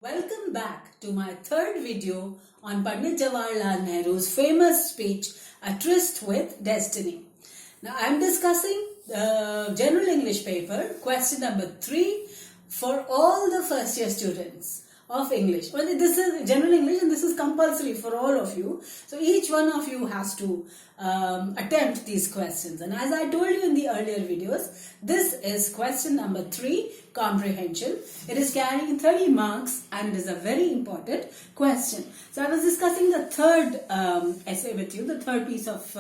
Welcome back to my third video on Pandit Jawaharlal Nehru's famous speech, A Tryst with Destiny. Now I am discussing the General English paper, question number 3 for all the first year students of English. Well, this is General English and this is compulsory for all of you. So each one of you has to attempt these questions. And as I told you in the earlier videos, this is question number 3, comprehension. It is carrying 30 marks and it is a very important question. So I was discussing the third essay with you, the third piece of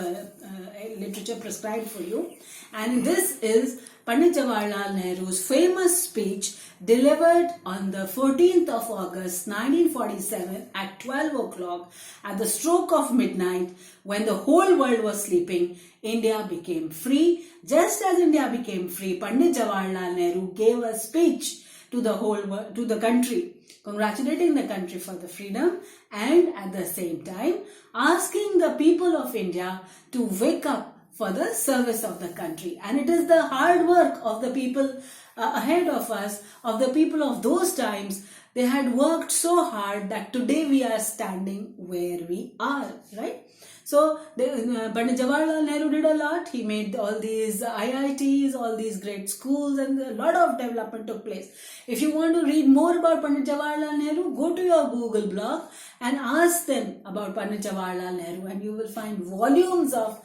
literature prescribed for you. And this is Pandit Jawaharlal Nehru's famous speech delivered on the 14th of August 1947 at 12 o'clock at the stroke of midnight. When the whole world was sleeping, India became free. Just as India became free, Pandit Jawaharlal Nehru gave a speech to the whole world, to the country, congratulating the country for the freedom and at the same time asking the people of India to wake up for the service of the country. And it is the hard work of the people ahead of us, of the people of those times. They had worked so hard that today we are standing where we are, right? So Pandit Jawaharlal Nehru did a lot. He made all these IITs, all these great schools, and a lot of development took place. If you want to read more about Pandit Jawaharlal Nehru, go to your Google blog and ask them about Pandit Jawaharlal Nehru, and you will find volumes of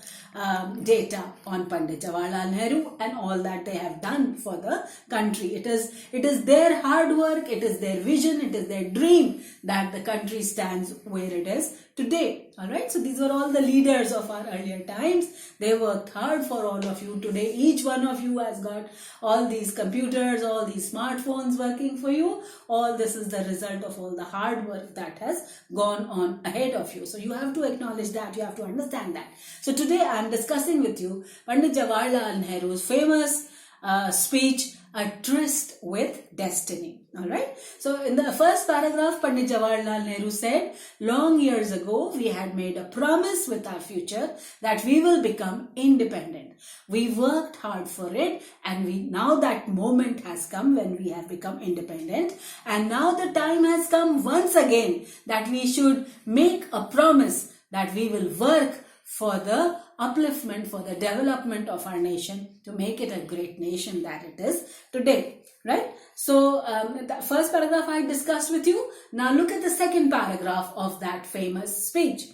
data on Pandit Jawaharlal Nehru and all that they have done for the country. It is their hard work, it is their vision, it is their dream that the country stands where it is today. Alright, so these were all the leaders of our earlier times. They worked hard for all of you. Today each one of you has got all these computers, all these smartphones working for you. All this is the result of all the hard work that has gone on ahead of you. So you have to acknowledge that, you have to understand that. So today I am discussing with you Pandit Jawaharlal Nehru's famous speech, A Tryst with Destiny. Alright, so in the first paragraph, Pandit Jawaharlal Nehru said, long years ago, we had made a promise with our future that we will become independent. We worked hard for it, and now that moment has come when we have become independent, and now the time has come once again that we should make a promise that we will work for the upliftment, for the development of our nation, to make it a great nation that it is today. Right? So the first paragraph I discussed with you. Now look at the second paragraph of that famous speech.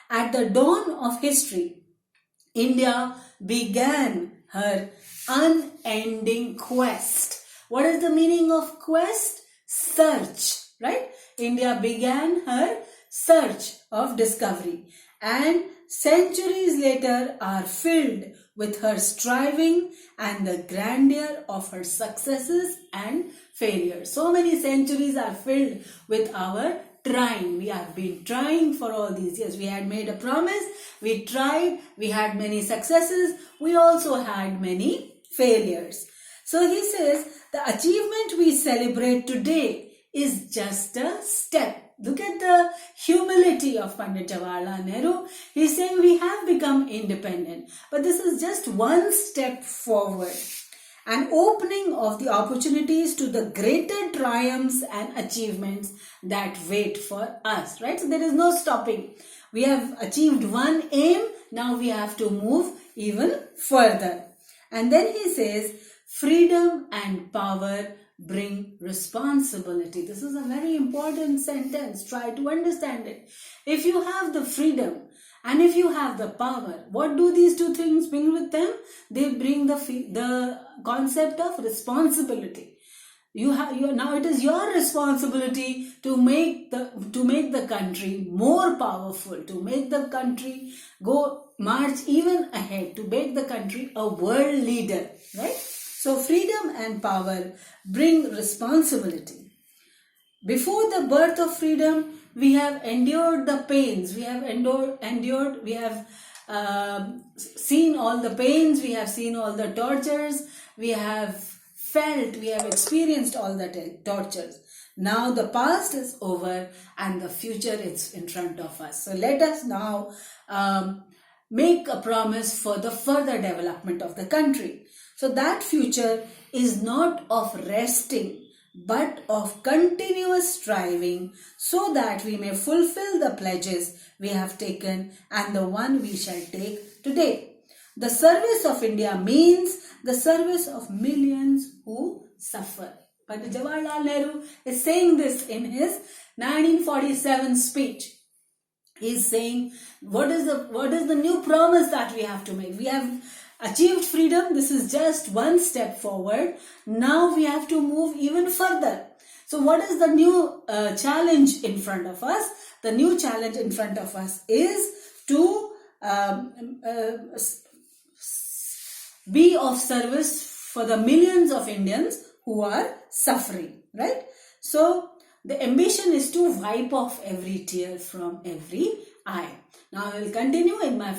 At the dawn of history, India began her unending quest. What is the meaning of quest? Search. Right? India began her search of discovery, and centuries later are filled with her striving and the grandeur of her successes and failures. So many centuries are filled with our trying. We have been trying for all these years. We had made a promise, we tried, we had many successes, we also had many failures. So he says, the achievement we celebrate today is just a step. Look at the humility of Pandit Jawaharlal Nehru. He's saying we have become independent, but this is just one step forward. An opening of the opportunities to the greater triumphs and achievements that wait for us, right? So there is no stopping. We have achieved one aim, now we have to move even further. And then he says, freedom and power bring responsibility. This is a very important sentence. Try to understand it. If you have the freedom and if you have the power, what do these two things bring with them? They bring the concept of responsibility. Now it is your responsibility to make the country more powerful, to make the country march even ahead, to make the country a world leader, right? So freedom and power bring responsibility. Before the birth of freedom, we have endured the pains. We have endured, we have seen all the pains, we have seen all the tortures, we have felt, we have experienced all the tortures. Now the past is over and the future is in front of us. So let us now make a promise for the further development of the country. So that future is not of resting, but of continuous striving, so that we may fulfill the pledges we have taken and the one we shall take today. The service of India means the service of millions who suffer. Pandit Jawaharlal Nehru is saying this in his 1947 speech. He is saying, what is the new promise that we have to make? We have achieved freedom. This is just one step forward. Now we have to move even further. So what is the new challenge in front of us? The new challenge in front of us is to be of service for the millions of Indians who are suffering, right? So the ambition is to wipe off every tear from every eye. Now I will continue in my